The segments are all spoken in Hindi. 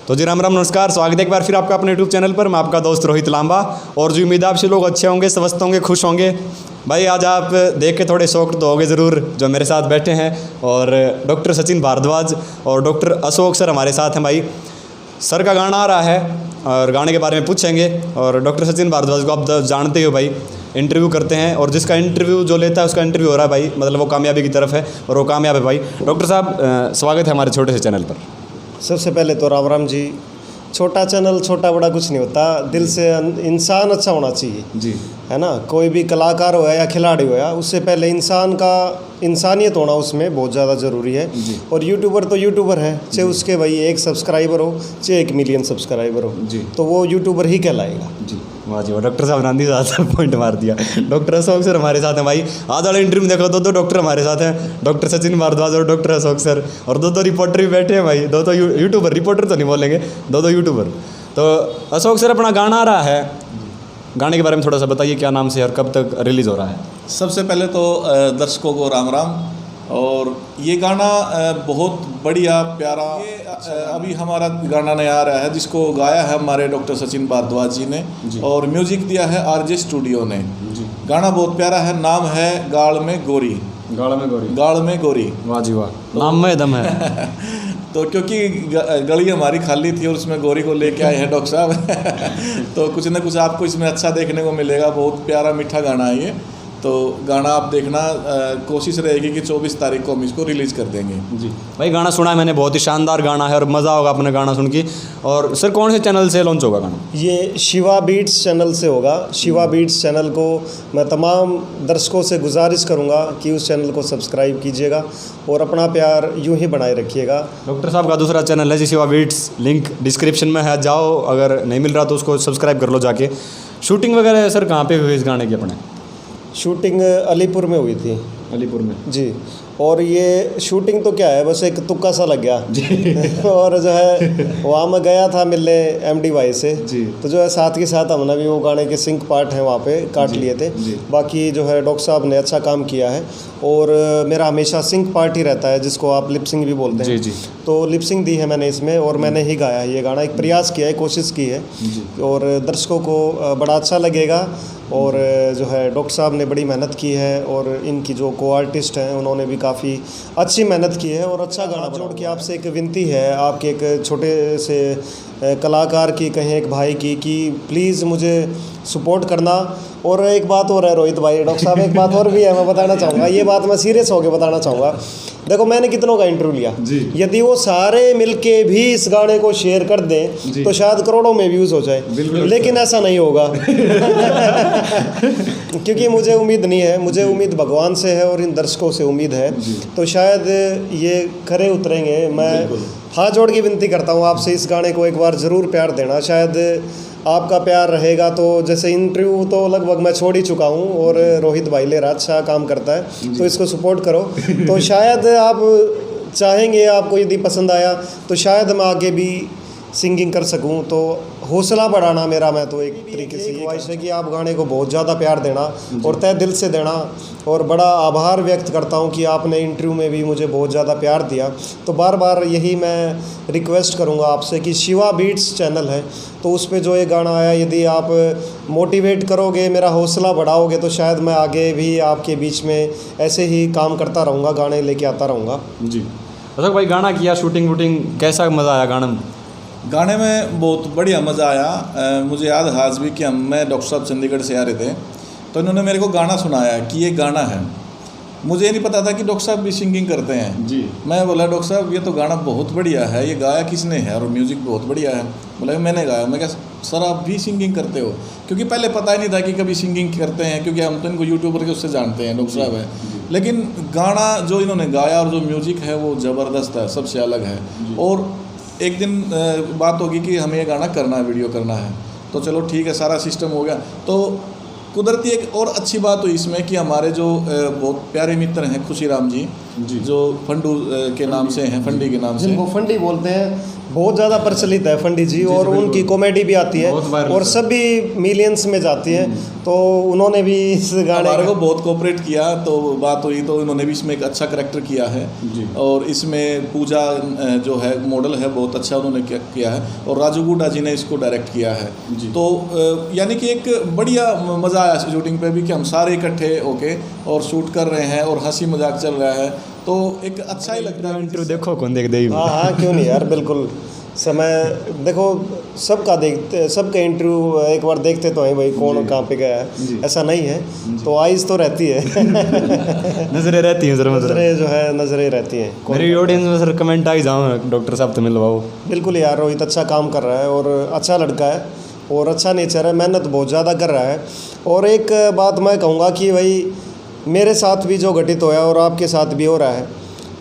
तो जी राम राम नमस्कार, स्वागत है एक बार फिर आपका अपने यूट्यूब चैनल पर। मैं आपका दोस्त रोहित लांबा और जी उम्मीद है आप सभी लोग अच्छे होंगे, स्वस्थ होंगे, खुश होंगे। भाई आज आप देख के थोड़े शौक तो होंगे ज़रूर, जो मेरे साथ बैठे हैं और डॉक्टर सचिन भारद्वाज और डॉक्टर अशोक सर हमारे साथ हैं। भाई सर का गाना आ रहा है और गाने के बारे में पूछेंगे। और डॉक्टर सचिन भारद्वाज को आप जानते हो भाई, इंटरव्यू करते हैं और जिसका इंटरव्यू जो लेता है उसका इंटरव्यू हो रहा है भाई, मतलब वो कामयाबी की तरफ है और वो कामयाब है भाई। डॉक्टर साहब स्वागत है हमारे छोटे से चैनल पर। सबसे पहले तो राम राम जी। छोटा चैनल छोटा बड़ा कुछ नहीं होता, दिल से इंसान अच्छा होना चाहिए जी, है ना। कोई भी कलाकार हो या खिलाड़ी हो, उससे पहले इंसान का इंसानियत होना उसमें बहुत ज़्यादा ज़रूरी है। और यूट्यूबर तो यूट्यूबर है, चाहे उसके भाई 1 सब्सक्राइबर हो चाहे 1 मिलियन सब्सक्राइबर हो जी, तो वो यूट्यूबर ही कहलाएगा जी। वाह जी वाह, डॉक्टर साहब नांदी ज़्यादा पॉइंट मार दिया। डॉक्टर अशोक सर हमारे साथ हैं भाई। आज वाले इंटरव्यू में देखो, दो डॉक्टर हमारे साथ हैं, डॉक्टर सचिन भारद्वाज और डॉक्टर अशोक सर, और दो रिपोर्टर भी बैठे हैं भाई, दो यूट्यूबर, रिपोर्टर तो नहीं बोलेंगे, दो यूट्यूबर। तो अशोक सर अपना गाना आ रहा है, गाने के बारे में थोड़ा सा बताइए, क्या नाम से और कब तक रिलीज़ हो रहा है? सबसे पहले तो दर्शकों को राम राम। और ये गाना बहुत बढ़िया प्यारा, अभी हमारा गाना नया आ रहा है जिसको गाया है हमारे डॉक्टर सचिन भारद्वाज जी ने और म्यूजिक दिया है आरजे स्टूडियो ने। गाना बहुत प्यारा है, नाम है गाड़ में गोरी। गाड़ में गोरी, गाड़ में गोरी। वाह जी वाह, नाम में दम है। तो क्योंकि गली हमारी खाली थी और उसमें गोरी को लेके आए हैं डॉक्टर साहब तो कुछ न कुछ आपको इसमें अच्छा देखने को मिलेगा। बहुत प्यारा मीठा गाना है ये, तो गाना आप देखना। कोशिश रहेगी कि 24 तारीख को हम इसको रिलीज़ कर देंगे जी। भाई गाना सुना है मैंने, बहुत ही शानदार गाना है और मज़ा होगा अपने गाना सुन के। और सर कौन से चैनल से लॉन्च होगा गाना? ये शिवा बीट्स चैनल से होगा। शिवा बीट्स चैनल को मैं तमाम दर्शकों से गुजारिश करूंगा कि उस चैनल को सब्सक्राइब कीजिएगा और अपना प्यार यूं ही बनाए रखिएगा। डॉक्टर साहब का दूसरा चैनल है जी शिवा बीट्स, लिंक डिस्क्रिप्शन में है, जाओ, अगर नहीं मिल रहा तो उसको सब्सक्राइब कर लो जाके। शूटिंग वगैरह सर कहाँ पे हुई इस गाने की अपने? शूटिंग अलीपुर में हुई थी। अलीपुर में जी। और ये शूटिंग तो क्या है, बस एक तुक्का सा लग गया जी। और जो है वहाँ मैं गया था मिलने एमडी भाई से जी, तो जो है साथ के साथ हमने भी वो गाने के सिंक पार्ट हैं वहाँ पे काट लिए थे। बाकी जो है डॉक्टर साहब ने अच्छा काम किया है और मेरा हमेशा सिंक पार्ट ही रहता है, जिसको आप लिपसिंग भी बोलते हैं जी। तो लिपसिंग दी है मैंने इसमें और मैंने ही गाया है ये गाना, एक प्रयास किया है, कोशिश की है और दर्शकों को बड़ा अच्छा लगेगा। और जो है डॉक्टर साहब ने बड़ी मेहनत की है और इनकी जो को आर्टिस्ट हैं उन्होंने भी काफ़ी अच्छी मेहनत की है और अच्छा गाना जोड़ के आपसे एक विनती है, आपके एक छोटे से कलाकार की, कहें एक भाई की, कि प्लीज़ मुझे सपोर्ट करना। और एक बात और है रोहित भाई, डॉक्टर साहब एक बात और भी है, मैं बताना चाहूँगा, ये बात मैं सीरियस होकर बताना चाहूँगा। देखो मैंने कितनों का इंटरव्यू लिया, यदि वो सारे मिलके भी इस गाने को शेयर कर दें तो शायद करोड़ों में व्यूज़ हो जाए, लेकिन ऐसा नहीं होगा क्योंकि मुझे उम्मीद नहीं है, मुझे उम्मीद भगवान से है और इन दर्शकों से उम्मीद है, तो शायद ये खरे उतरेंगे। मैं हाथ जोड़ के विनती करता हूँ आपसे, इस गाने को एक बार ज़रूर प्यार देना, शायद आपका प्यार रहेगा तो। जैसे इंटरव्यू तो लगभग मैं छोड़ ही चुका हूँ और रोहित भाई लेरा अच्छा काम करता है, तो इसको सपोर्ट करो तो शायद आप चाहेंगे, आपको यदि पसंद आया तो शायद मैं आगे भी सिंगिंग कर सकूं। तो हौसला बढ़ाना मेरा, मैं तो एक तरीके से ख्वाहिश है कि आप गाने को बहुत ज़्यादा प्यार देना और तहे दिल से देना। और बड़ा आभार व्यक्त करता हूं कि आपने इंटरव्यू में भी मुझे बहुत ज़्यादा प्यार दिया। तो बार बार यही मैं रिक्वेस्ट करूंगा आपसे कि शिवा बीट्स चैनल है, तो उस पर जो ये गाना आया, यदि आप मोटिवेट करोगे, मेरा हौसला बढ़ाओगे, तो शायद मैं आगे भी आपके बीच में ऐसे ही काम करता रहूँगा, गाने लेके आता रहूँगा जी। अशोक भाई गाना किया, शूटिंग वूटिंग कैसा मज़ा आया गाने में? गाने में बहुत बढ़िया मज़ा आया। मुझे याद है आज भी कि मैं डॉक्टर साहब चंडीगढ़ से आ रहे थे, तो इन्होंने मेरे को गाना सुनाया कि ये गाना है। मुझे नहीं पता था कि डॉक्टर साहब भी सिंगिंग करते हैं जी। मैं बोला डॉक्टर साहब ये तो गाना बहुत बढ़िया है, ये गाया किसने है और म्यूज़िक बहुत बढ़िया है। बोला मैंने गाया। मैं क्या सर आप भी सिंगिंग करते हो? क्योंकि पहले पता ही नहीं था कि कभी सिंगिंग करते हैं, क्योंकि हम तो इनको यूट्यूबर के उससे जानते हैं, डॉक्टर साहब है। लेकिन गाना जो इन्होंने गाया और जो म्यूज़िक है वो ज़बरदस्त है, सबसे अलग है। और एक दिन बात होगी कि हमें ये गाना करना है, वीडियो करना है, तो चलो ठीक है, सारा सिस्टम हो गया। तो कुदरती एक और अच्छी बात हुई इसमें कि हमारे जो बहुत प्यारे मित्र हैं खुशीराम जी, जो फंडू के नाम से हैं, फंडी के नाम से, जिनको फंडी बोलते हैं, बहुत ज़्यादा प्रचलित है फंडी जी। और उनकी कॉमेडी भी आती है और सभी मिलियंस में जाती है। तो उन्होंने भी इस गाने हमारे को बहुत कोऑपरेट किया, तो बात हुई तो उन्होंने भी इसमें एक अच्छा करैक्टर किया है। और इसमें पूजा जो है मॉडल है, बहुत अच्छा उन्होंने किया है। और राजू गुड्डा जी ने इसको डायरेक्ट किया है। तो यानी कि एक बढ़िया मज़ा आया शूटिंग पे भी, कि हम सारे इकट्ठे होके और शूट कर रहे हैं और हंसी मजाक चल रहा है, तो एक अच्छा ही लगता है। इंटरव्यू देखो कौन देख दे। हाँ हाँ, क्यों नहीं यार, बिल्कुल। समय देखो सबका देखते, सबका इंटरव्यू एक बार देखते तो है भाई, कौन कहाँ पे गया है, ऐसा नहीं है। तो आइज़ तो रहती है नजरें रहती हैं सर, नजरें जो है नजरें रहती हैं। मेरी ऑडियंस में सर कमेंट आई जाऊँ डॉक्टर साहब तो मिलवाओ। बिल्कुल यार, रोहित अच्छा काम कर रहा है और अच्छा लड़का है और अच्छा नेचर है, मेहनत बहुत ज़्यादा कर रहा है। और एक बात मैं कहूँगा कि भाई मेरे साथ भी जो घटित होया और आपके साथ भी हो रहा है,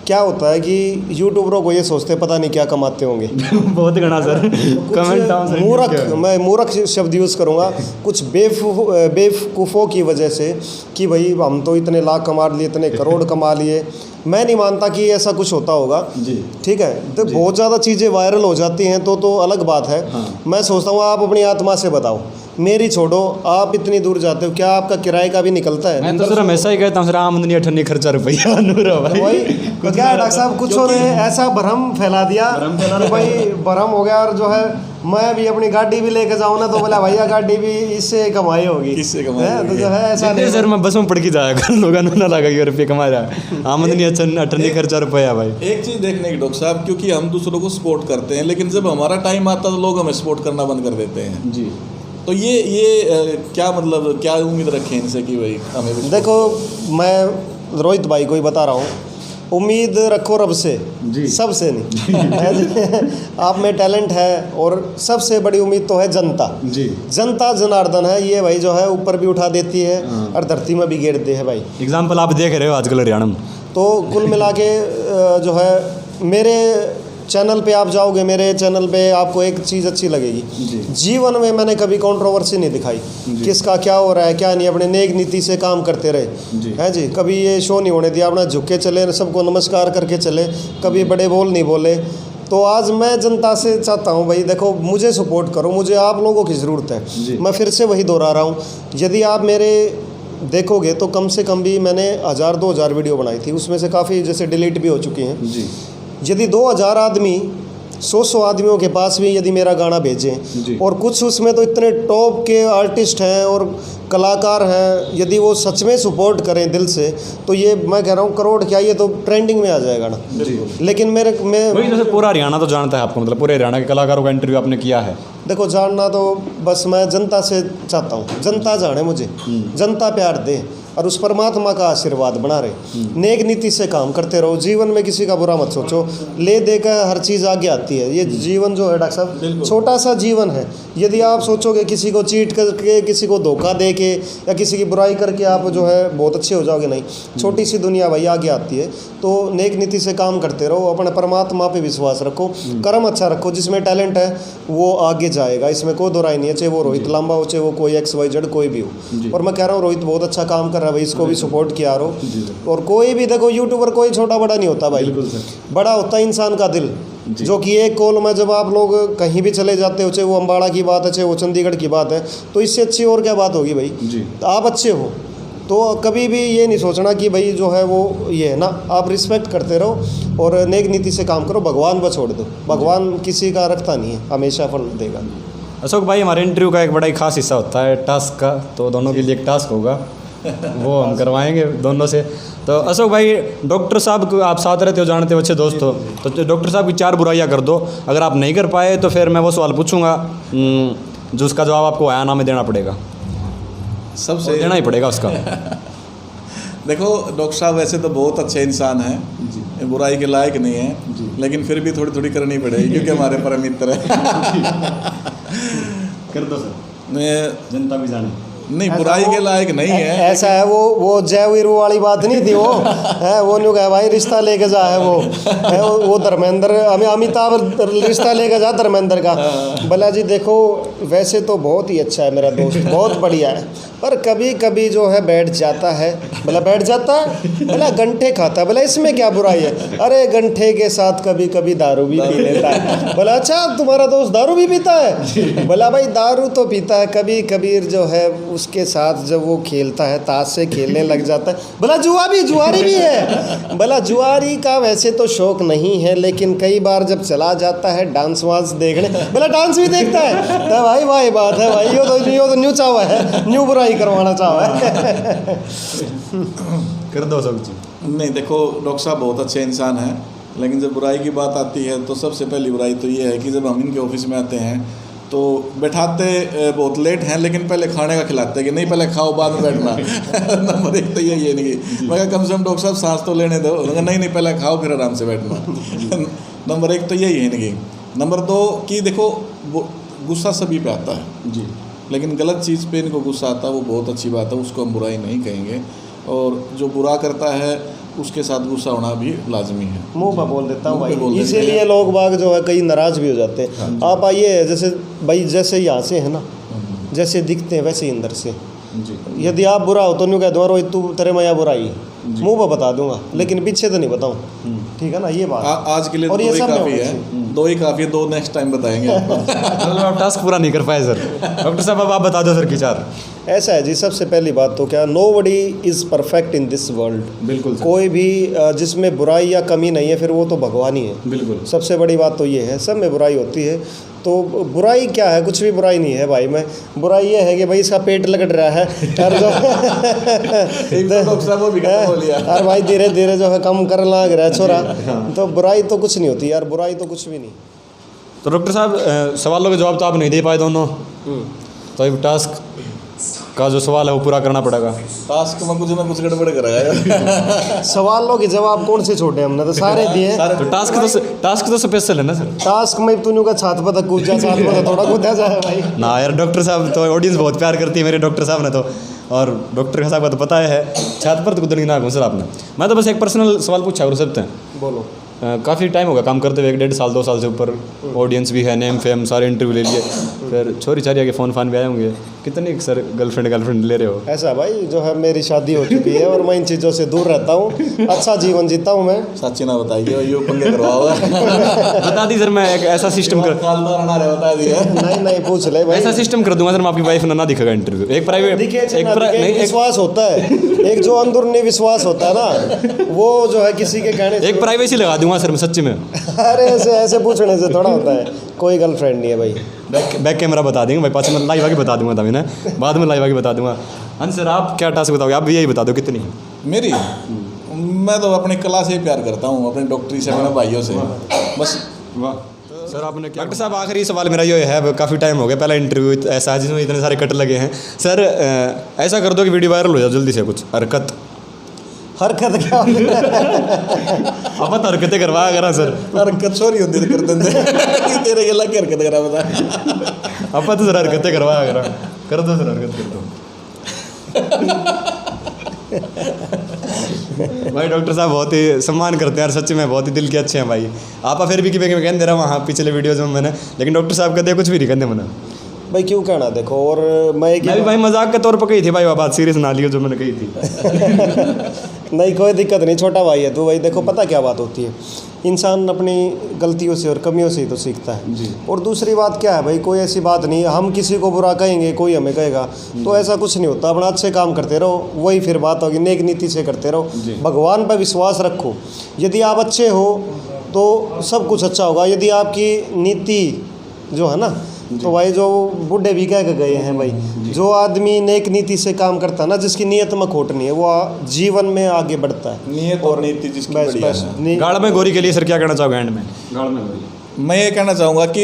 क्या होता है कि यूट्यूबरों को ये सोचते पता नहीं क्या कमाते होंगे बहुत घना सर कमेंट डाउन सर। मूर्ख, मैं मूर्ख शब्द यूज़ करूँगा, कुछ बेवकूफ़ों की वजह से कि भाई हम तो इतने लाख कमा लिए, इतने करोड़ कमा लिए। मैं नहीं मानता कि ऐसा कुछ होता होगा जी, ठीक है। तो बहुत ज़्यादा चीज़ें वायरल हो जाती हैं तो अलग बात है। मैं सोचता हूँ आप अपनी आत्मा से बताओ, मेरी छोड़ो, आप इतनी दूर जाते हो, क्या आपका किराए का भी निकलता है? मैं तो सर हमेशा ही कहता हूँ सर, आमदनी अठन्नी खर्चा रुपया नूरा भाई। वही तो क्या है डॉक्टर साहब, कुछ ने ऐसा भ्रम फैला दिया कि भाई भ्रम हो गया। और जो है मैं भी अपनी गाड़ी भी लेके जाऊँ ना तो बोला भैया गाड़ी भी इससे कमाई होगी, इससे कमाई होगी। तो जो है ऐसा नहीं सर, मैं बस में पढ़ के जाया कर, लोग ना लगा कि रुपये कमा रहा है, आमदनी अठन्नी खर्चा रुपया भाई। एक चीज़ देखने की डॉक्टर साहब, क्योंकि हम दूसरों को सपोर्ट करते हैं, लेकिन जब हमारा टाइम आता है तो लोग हमें सपोर्ट करना बंद कर देते हैं जी। तो ये क्या मतलब, क्या उम्मीद रखें इनसे कि भाई हमें? देखो, मैं रोहित भाई को ही बता रहा हूँ, उम्मीद रखो रब से जी, सबसे नहीं आप में टैलेंट है और सबसे बड़ी उम्मीद तो है जनता जी। जनता जनार्दन है, ये भाई जो है ऊपर भी उठा देती है और धरती में भी गिर दे है भाई। एग्जाम्पल आप देख रहे हो आजकल हरियाणा में। तो कुल मिला के जो है मेरे चैनल पे आप जाओगे, मेरे चैनल पे आपको एक चीज़ अच्छी लगेगी, जीवन में मैंने कभी कंट्रोवर्सी नहीं दिखाई, किसका क्या हो रहा है क्या नहीं, अपने नेक नीति से काम करते रहे हैं जी। कभी ये शो नहीं होने दिया, अपना झुक के चले, सबको नमस्कार करके चले, कभी बड़े बोल नहीं बोले। तो आज मैं जनता से चाहता हूँ भाई देखो, मुझे सपोर्ट करो, मुझे आप लोगों की ज़रूरत है। मैं फिर से वही दोहरा रहा हूँ, यदि आप मेरे देखोगे तो कम से कम भी मैंने 1000-2000 वीडियो बनाई थी, उसमें से काफ़ी जैसे डिलीट भी हो चुकी हैं जी। यदि 2000 आदमी 100 आदमियों के पास भी यदि मेरा गाना भेजें, और कुछ उसमें तो इतने टॉप के आर्टिस्ट हैं और कलाकार हैं, यदि वो सच में सपोर्ट करें दिल से, तो ये मैं कह रहा हूँ करोड़ क्या, ये तो ट्रेंडिंग में आ जाएगा ना। लेकिन मैं जैसे पूरा हरियाणा तो जानता है आपको, मतलब पूरे हरियाणा के कलाकारों का इंटरव्यू आपने किया है। देखो, जानना तो बस मैं जनता से चाहता हूँ, जनता जाने मुझे, जनता प्यार दे और उस परमात्मा का आशीर्वाद बना रहे। नेक नीति से काम करते रहो, जीवन में किसी का बुरा मत सोचो, ले देकर हर चीज़ आगे आती है। ये जीवन जो है डॉक्टर साहब, छोटा सा जीवन है। यदि आप सोचोगे किसी को चीट करके, किसी को धोखा दे के या किसी की बुराई करके आप जो है बहुत अच्छे हो जाओगे, नहीं। छोटी सी दुनिया भाई आगे आती है। तो नेक नीति से काम करते रहो, अपने परमात्मा पे विश्वास रखो, कर्म अच्छा रखो, जिसमें टैलेंट है वो आगे जाएगा, इसमें कोई दो राय नहीं है। चाहे वो रोहित लांबा हो, चाहे वो कोई XYZ कोई भी हो। और मैं कह रहा हूँ रोहित बहुत अच्छा काम कर रहा है भाई, इसको भी सपोर्ट किया रहो। और कोई भी देखो, यूट्यूबर कोई छोटा बड़ा नहीं होता भाई, बड़ा होता है इंसान का दिल। जो कि एक कॉल में जब आप लोग कहीं भी चले जाते हो, चाहे वो अम्बाड़ा की बात है, चाहे वो चंडीगढ़ की बात है, तो इससे अच्छी और क्या बात होगी भाई। तो आप अच्छे हो तो कभी भी ये नहीं सोचना कि भाई जो है वो ये है ना, आप रिस्पेक्ट करते रहो और नेक नीति से काम करो, भगवान पर छोड़ दो, भगवान किसी का रखता नहीं है, हमेशा फल देगा। अशोक भाई, हमारे इंटरव्यू का एक बड़ा ही खास हिस्सा होता है टास्क का, तो दोनों के लिए एक टास्क होगा, वो हम करवाएंगे दोनों से। तो अशोक भाई, डॉक्टर साहब को आप साथ रहते हो, जानते हो, अच्छे दोस्त हो, तो डॉक्टर साहब की 4 बुराइयां कर दो। अगर आप नहीं कर पाए तो फिर मैं वो सवाल पूछूंगा जो उसका जवाब आपको आयाना में देना पड़ेगा, सबसे देना ही पड़ेगा उसका। देखो डॉक्टर साहब वैसे तो बहुत अच्छे इंसान हैं, बुराई के लायक नहीं है, लेकिन फिर भी थोड़ी थोड़ी करनी पड़ेगी क्योंकि हमारे परम मित्र है। कर दो सर, जनता भी जाने। नहीं, बुराई के लायक नहीं है। ऐसा है, वो जय वीर वाली बात नहीं थी वो है, वो न्यू कहा भाई रिश्ता लेके जा है वो धर्मेंद्र अमिताभ रिश्ता लेके जा धर्मेंद्र का। भला जी देखो, वैसे तो बहुत ही अच्छा है मेरा दोस्त, बहुत बढ़िया है, पर कभी कभी जो है बैठ जाता है। भला बैठ जाता है, भला गंठे खाता है, भला इसमें क्या बुराई है? अरे गंठे के साथ कभी कभी दारू भी पी लेता है। भला अच्छा तुम्हारा दोस्त दारू भी पीता है? भला भाई दारू तो पीता है, कभी कभी जो है उसके साथ जब वो खेलता है, ताश से खेलने लग जाता है। भला जुआरी भी है। भला जुआरी का वैसे तो शौक नहीं है, लेकिन कई बार जब चला जाता है डांस वांस देखने, भला डांस भी देखता है। तो भाई वाही बात है भाई, यो तो न्यू चावा है, न्यू बुराई करवाना चावा है। कर दो सब चीज़। नहीं देखो, डॉक्टर साहब बहुत अच्छे इंसान हैं, लेकिन जब बुराई की बात आती है तो सबसे पहली बुराई तो ये है कि जब हम इनके ऑफिस में आते हैं तो बैठाते बहुत लेट हैं, लेकिन पहले खाने का खिलाते हैं कि नहीं पहले खाओ बाद में बैठना। नंबर एक तो यही है नहीं, मैं कम से कम डॉक्टर साहब सांस तो लेने दो। नहीं पहले खाओ फिर आराम से बैठना। नंबर एक तो यही है नहीं। नंबर दो कि देखो, गुस्सा सभी पे आता है जी, लेकिन गलत चीज़ पे इनको गुस्सा आता है, वो बहुत अच्छी बात है, उसको हम बुराई नहीं कहेंगे। और जो बुरा करता है उसके साथ गुस्सा होना भी लाजमी है। मुंह पर बोल देता हूँ भाई, इसीलिए लोग बाग जो है कई नाराज़ भी हो जाते हैं। आप आइए, जैसे भाई जैसे यहाँ से है ना, जैसे दिखते हैं वैसे ही अंदर से जी। यदि आप बुरा हो तो न्यू कह दूँगा रोहित तू तेरे में यहाँ बुराई, मुंह पर बता दूंगा, लेकिन पीछे तो नहीं बताऊँ। ठीक है ना, ये बात आज के लिए और दो ये ही सब काफ़ी है, दो ही काफ़ी है, दो नेक्स्ट टाइम बताएंगे आपको। आप टास्क पूरा नहीं कर पाए सर। डॉक्टर साहब अब आप बता दो सर की चार। ऐसा है जी, सबसे पहली बात तो क्या, nobody is perfect in this world. बिल्कुल कोई भी जिसमें बुराई या कमी नहीं है, फिर वो तो भगवान ही है। बिल्कुल सबसे बड़ी बात तो ये है, सब में बुराई होती है। तो बुराई क्या है? कुछ भी बुराई नहीं है भाई। मैं बुराई ये है कि भाई इसका पेट लगट रहा है और भाई धीरे धीरे जो है कम कर लग रहा है छोरा। तो बुराई तो कुछ नहीं होती यार, बुराई तो कुछ भी नहीं। तो डॉक्टर साहब सवालों के जवाब तो आप नहीं दे पाए दोनों, तो अब टास्क का जो सवाल है वो पूरा करना पड़ेगा। टास्क में कुछ ना कुछ गड़बड़ कराया। सवालों के जवाब कौन से छोटे, हमने तो सारे दिए। तो टास्क तो स्पेशल है ना सर। टास्क में तूने का छात पर कूद जा, छात पर थोड़ा कूदा जाए भाई ना यार। डॉक्टर साहब तो ऑडियंस बहुत प्यार करती है मेरे डॉक्टर साहब ने तो, और डॉक्टर साहब का तो पता है छात पर तो कूदने की ना सर आपने। मैं तो बस एक पर्सनल सवाल पूछा कर सकते हैं। बोलो। काफ़ी टाइम होगा काम करते हुए, 1.5 साल 2 साल से ऊपर। ऑडियंस भी है, नेम फेम सारे इंटरव्यू ले लिए, फिर छोरी चारिया के फ़ोन भी आए होंगे। कितनी सर गर्लफ्रेंड ले रहे हो? ऐसा भाई जो है मेरी शादी हो चुकी है और मैं इन चीज़ों से दूर रहता हूँ, अच्छा जीवन जीता हूँ मैं। सच्ची ना बताइए, यो पंगे करवाओ। बता दी सर, मैं एक ऐसा सिस्टम कर बता दिया। नहीं पूछ ले भाई, ऐसा सिस्टम कर दूंगा सर, मैं आपकी वाइफ ना दिखेगा इंटरव्यू। एक प्राइवेट एक विश्वास होता है, एक जो अंदरूनी विश्वास होता है ना, वो जो है किसी के कहने एक प्राइवेसी लगा दूंगा सर मैं सच्ची में। अरे ऐसे पूछने से थोड़ा होता है। कोई गर्लफ्रेंड नहीं है भाई। बैक कैमरा बता देंगे भाई, पास में लाइव आके बता दूंगा था मैंने, बाद में लाइव आके बता दूंगा। हाँ सर, आप क्या टास्क बताओगे? आप भी यही बता दो कितनी है मेरी। मैं तो अपनी कला से ही प्यार करता हूँ, अपनी डॉक्टरी से, अपने भाइयों से बस। वाह सर, आपने क्या? डॉक्टर साहब आखिरी सवाल मेरा ये है, काफ़ी टाइम हो गया पहला इंटरव्यू ऐसा है जिसमें इतने सारे कट लगे हैं सर। ऐसा कर दो कि वीडियो वायरल हो जाए जल्दी से, कुछ हरकत क्या अब तो हरकतें करवाया करा सर। हरकत छोरी होती थी कर देंगे तेरे के लग हरकत करा बता। अब तो सर हरकतें करवाया करा, कर दो सर, हरकत कर दो। भाई डॉक्टर साहब बहुत ही सम्मान करते हैं यार, सच में बहुत ही दिल के अच्छे हैं भाई। आप फिर भी कि कहने दे रहा हूँ वहाँ पिछले वीडियोज़ में मैंने, लेकिन डॉक्टर साहब कहते कुछ भी नहीं कहते मैंने भाई। क्यों कहना, देखो। और मैं भी भाई मजाक के तौर पर कही थी भाई, वो बात सीरियस ना लियो जो मैंने कही थी। नहीं कोई दिक्कत नहीं, छोटा भाई है तू भाई। देखो पता क्या बात होती है, इंसान अपनी गलतियों से और कमियों से ही तो सीखता है जी। और दूसरी बात क्या है भाई, कोई ऐसी बात नहीं है हम किसी को बुरा कहेंगे कोई हमें कहेगा, तो ऐसा कुछ नहीं होता। अपना अच्छे काम करते रहो, वही फिर बात होगी, नेक नीति से करते रहो, भगवान पर विश्वास रखो। यदि आप अच्छे हो तो सब कुछ अच्छा होगा। यदि आपकी नीति जो है ना, तो भाई जो बूढ़े भी कह के गए हैं भाई, जो आदमी नेक नीति से काम करता है ना, जिसकी नीयत में खोट नहीं है, वो जीवन में आगे बढ़ता है। नीयत और नीति जिसकी बढ़िया है। गाड़ में गोरी के लिए सर क्या कहना चाहोगे एंड में? गाड़ में गोरी मैं ये कहना चाहूँगा कि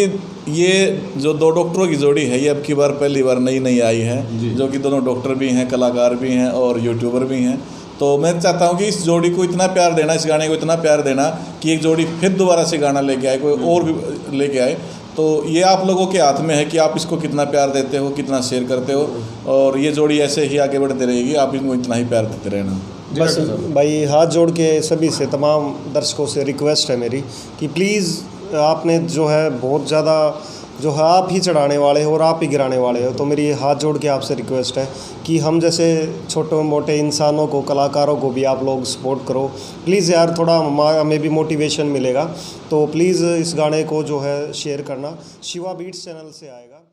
ये जो दो डॉक्टरों की जोड़ी है, ये अब की बार पहली बार नई आई है, जो कि दोनों डॉक्टर भी हैं, कलाकार भी हैं और यूट्यूबर भी हैं। तो मैं चाहता हूँ कि इस जोड़ी को इतना प्यार देना, इस गाने को इतना प्यार देना कि एक जोड़ी फिर दोबारा से गाना लेके आए, कोई और भी लेके आए। तो तो ये आप लोगों के हाथ में है कि आप इसको कितना प्यार देते हो, कितना शेयर करते हो, और ये जोड़ी ऐसे ही आगे बढ़ते रहेगी, आप इनको इतना ही प्यार देते रहना। बस भाई हाथ जोड़ के सभी से, तमाम दर्शकों से रिक्वेस्ट है मेरी कि प्लीज़ आपने जो है बहुत ज़्यादा जो है आप ही चढ़ाने वाले हो और आप ही गिराने वाले हो, तो मेरी हाथ जोड़ के आपसे रिक्वेस्ट है कि हम जैसे छोटे मोटे इंसानों को, कलाकारों को भी आप लोग सपोर्ट करो प्लीज़ यार, थोड़ा हमें भी मोटिवेशन मिलेगा। तो प्लीज़ इस गाने को जो है शेयर करना। शिवा बीट्स चैनल से आएगा।